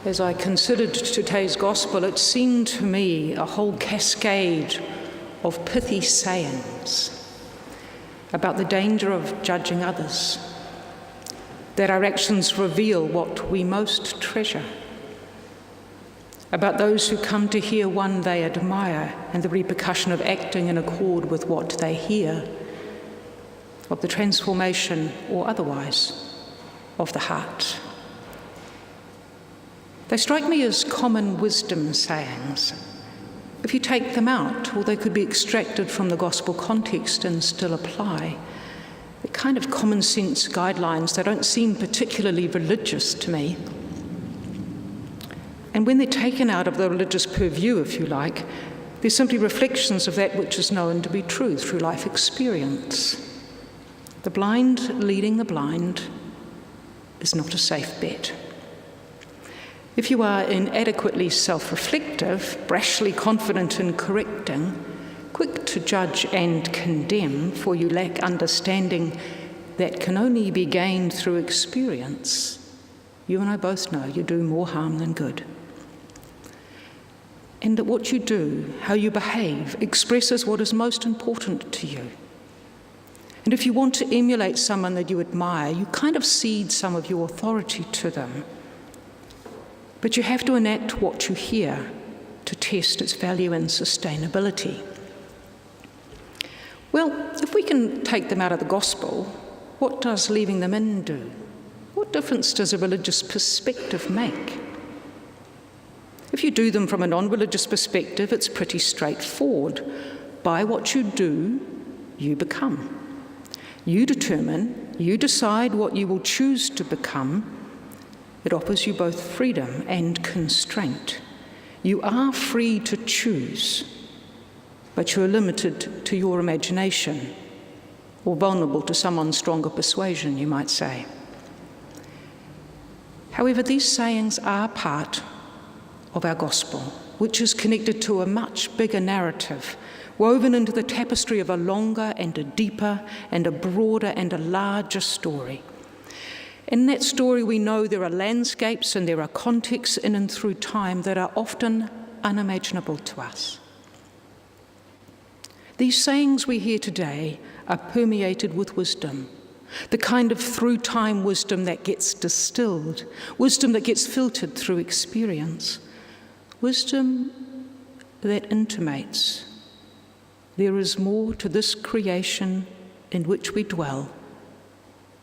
As I considered today's gospel, it seemed to me a whole cascade of pithy sayings about the danger of judging others, that our actions reveal what we most treasure, about those who come to hear one they admire and the repercussion of acting in accord with what they hear, of the transformation or otherwise of the heart. They strike me as common wisdom sayings. If you take them out, or they could be extracted from the gospel context and still apply, the kind of common sense guidelines that don't seem particularly religious to me. And when they're taken out of the religious purview, if you like, they're simply reflections of that which is known to be true through life experience. The blind leading the blind is not a safe bet. If you are inadequately self-reflective, brashly confident in correcting, quick to judge and condemn, for you lack understanding that can only be gained through experience, you and I both know you do more harm than good. And that what you do, how you behave, expresses what is most important to you. And if you want to emulate someone that you admire, you kind of cede some of your authority to them. But you have to enact what you hear to test its value and sustainability. Well, if we can take them out of the gospel, what does leaving them in do? What difference does a religious perspective make? If you do them from a non-religious perspective, it's pretty straightforward. By what you do, you become. You determine, you decide what you will choose to become. It offers you both freedom and constraint. You are free to choose, but you are limited to your imagination, or vulnerable to someone's stronger persuasion, you might say. However, these sayings are part of our gospel, which is connected to a much bigger narrative, woven into the tapestry of a longer and a deeper and a broader and a larger story. In that story, we know there are landscapes and there are contexts in and through time that are often unimaginable to us. These sayings we hear today are permeated with wisdom, the kind of through-time wisdom that gets distilled, wisdom that gets filtered through experience, wisdom that intimates there is more to this creation in which we dwell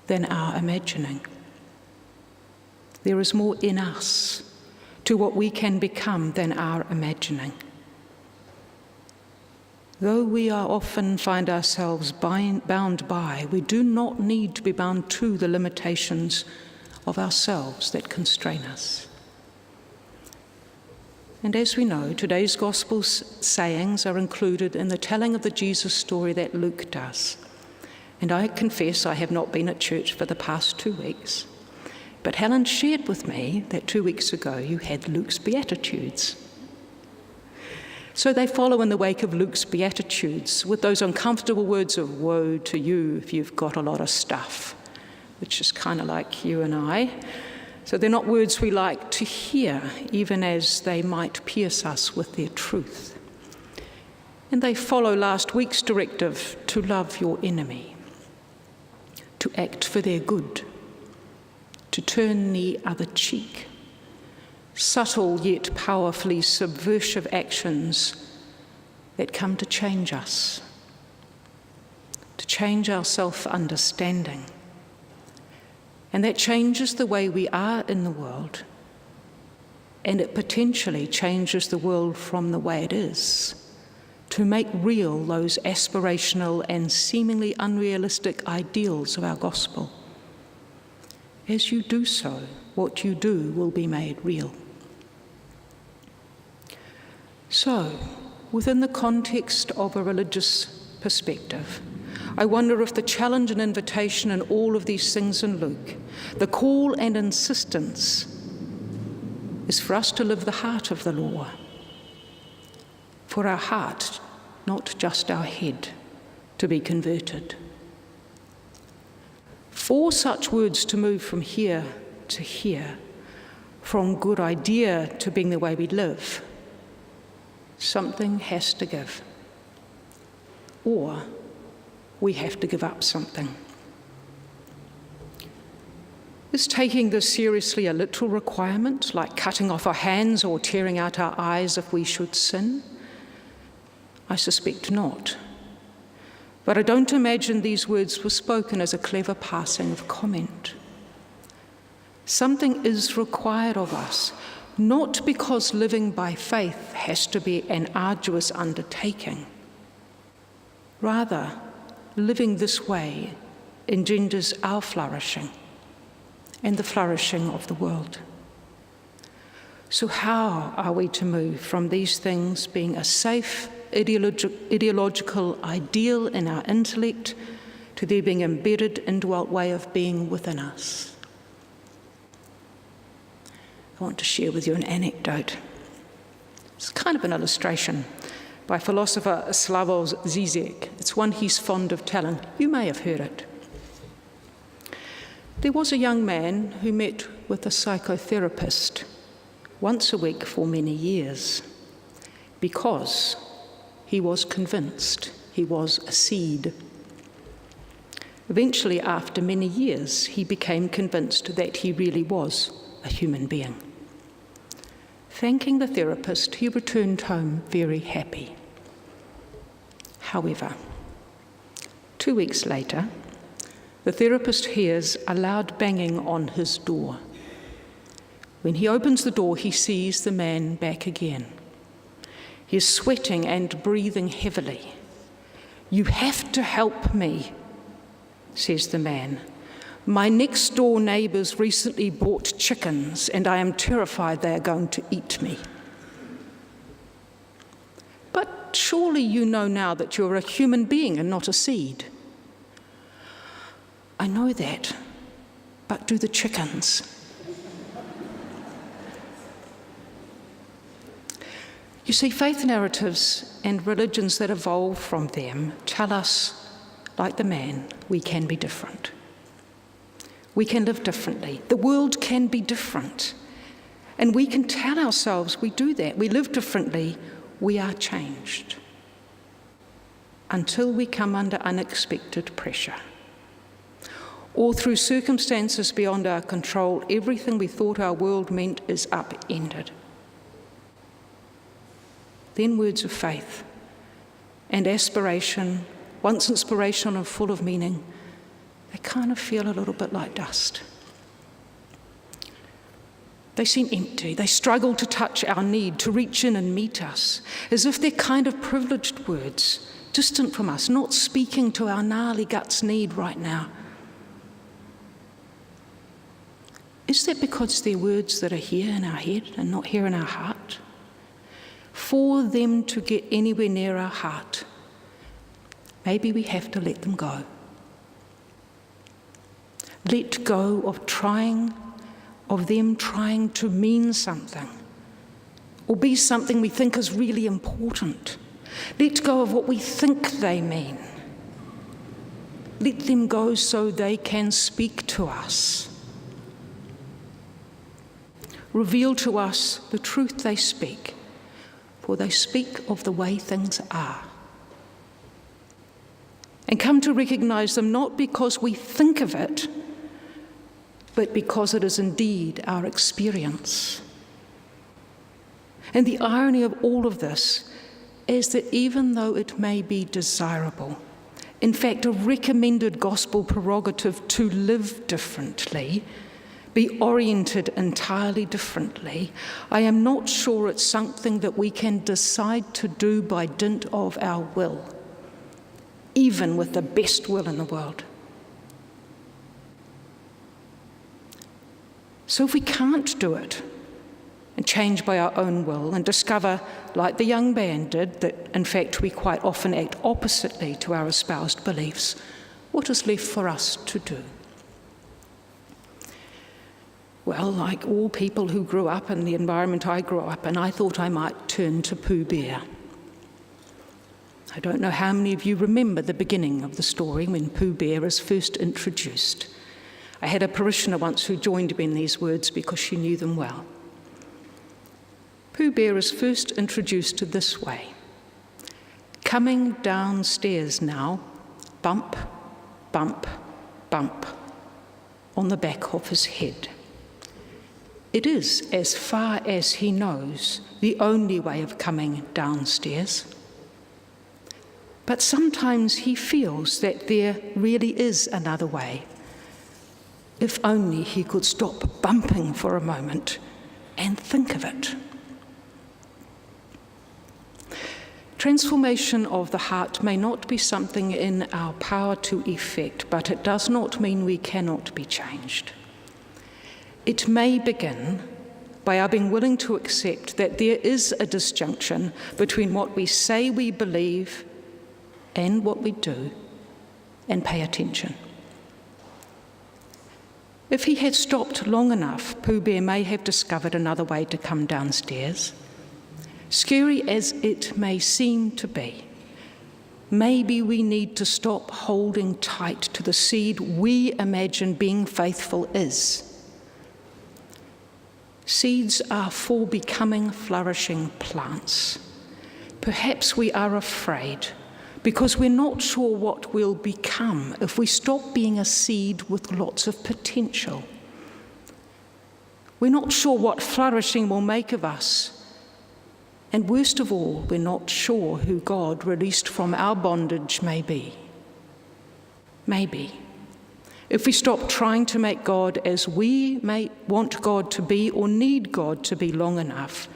than our imagining. There is more in us to what we can become than our imagining. Though we are often find ourselves bound by, we do not need to be bound to the limitations of ourselves that constrain us. And as we know, today's gospel sayings are included in the telling of the Jesus story that Luke does. And I confess I have not been at church for the past 2 weeks. But Helen shared with me that 2 weeks ago you had Luke's Beatitudes. So they follow in the wake of Luke's Beatitudes with those uncomfortable words of woe to you if you've got a lot of stuff, which is kind of like you and I. So they're not words we like to hear, even as they might pierce us with their truth. And they follow last week's directive to love your enemy, to act for their good, to turn the other cheek. Subtle yet powerfully subversive actions that come to change us, to change our self-understanding. And that changes the way we are in the world, and it potentially changes the world from the way it is, to make real those aspirational and seemingly unrealistic ideals of our gospel. As you do so, what you do will be made real. So, within the context of a religious perspective, I wonder if the challenge and invitation in all of these things in Luke, the call and insistence, is for us to live the heart of the law. For our heart, not just our head, to be converted. For such words to move from here to here, from good idea to being the way we live, something has to give. Or we have to give up something. Is taking this seriously a literal requirement, like cutting off our hands or tearing out our eyes if we should sin? I suspect not. But I don't imagine these words were spoken as a clever passing of comment. Something is required of us, not because living by faith has to be an arduous undertaking. Rather, living this way engenders our flourishing and the flourishing of the world. So how are we to move from these things being a safe ideological ideal in our intellect to their being embedded indwelt way of being within us? I want to share with you an anecdote. It's kind of an illustration by philosopher Slavoj Zizek. It's one he's fond of telling. You may have heard it. There was a young man who met with a psychotherapist once a week for many years because he was convinced he was a seed. Eventually, after many years, he became convinced that he really was a human being. Thanking the therapist, he returned home very happy. However, 2 weeks later, the therapist hears a loud banging on his door. When he opens the door, he sees the man back again. He is sweating and breathing heavily. "You have to help me," says the man. "My next door neighbours recently bought chickens and I am terrified they are going to eat me." "But surely you know now that you're a human being and not a seed." "I know that, but do the chickens?" You see, faith narratives and religions that evolve from them tell us, like the man, we can be different. We can live differently. The world can be different. And we can tell ourselves we do that. We live differently. We are changed. Until we come under unexpected pressure. Or through circumstances beyond our control, everything we thought our world meant is upended. Then words of faith and aspiration, once inspirational and full of meaning, they kind of feel a little bit like dust. They seem empty. They struggle to touch our need, to reach in and meet us, as if they're kind of privileged words, distant from us, not speaking to our gnarly guts need right now. Is that because they're words that are here in our head and not here in our heart? For them to get anywhere near our heart, maybe we have to let them go. Let go of them trying to mean something or be something we think is really important. Let go of what we think they mean. Let them go so they can speak to us. Reveal to us the truth they speak, for they speak of the way things are. And come to recognize them not because we think of it, but because it is indeed our experience. And the irony of all of this is that even though it may be desirable, in fact a recommended gospel prerogative to live differently, be oriented entirely differently, I am not sure it's something that we can decide to do by dint of our will, even with the best will in the world. So if we can't do it and change by our own will and discover, like the young man did, that in fact we quite often act oppositely to our espoused beliefs, what is left for us to do? Well, like all people who grew up in the environment I grew up in, I thought I might turn to Pooh Bear. I don't know how many of you remember the beginning of the story when Pooh Bear is first introduced. I had a parishioner once who joined me in these words because she knew them well. Pooh Bear is first introduced this way. Coming downstairs now, bump, bump, bump, on the back of his head. It is, as far as he knows, the only way of coming downstairs. But sometimes he feels that there really is another way. If only he could stop bumping for a moment and think of it. Transformation of the heart may not be something in our power to effect, but it does not mean we cannot be changed. It may begin by our being willing to accept that there is a disjunction between what we say we believe and what we do, and pay attention. If he had stopped long enough, Pooh Bear may have discovered another way to come downstairs. Scary as it may seem to be, maybe we need to stop holding tight to the seed we imagine being faithful is. Seeds are for becoming flourishing plants. Perhaps we are afraid because we're not sure what we'll become if we stop being a seed with lots of potential. We're not sure what flourishing will make of us. And worst of all, we're not sure who God, released from our bondage, may be. Maybe, if we stop trying to make God as we may want God to be or need God to be long enough,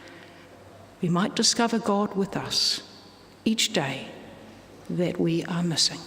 we might discover God with us each day that we are missing.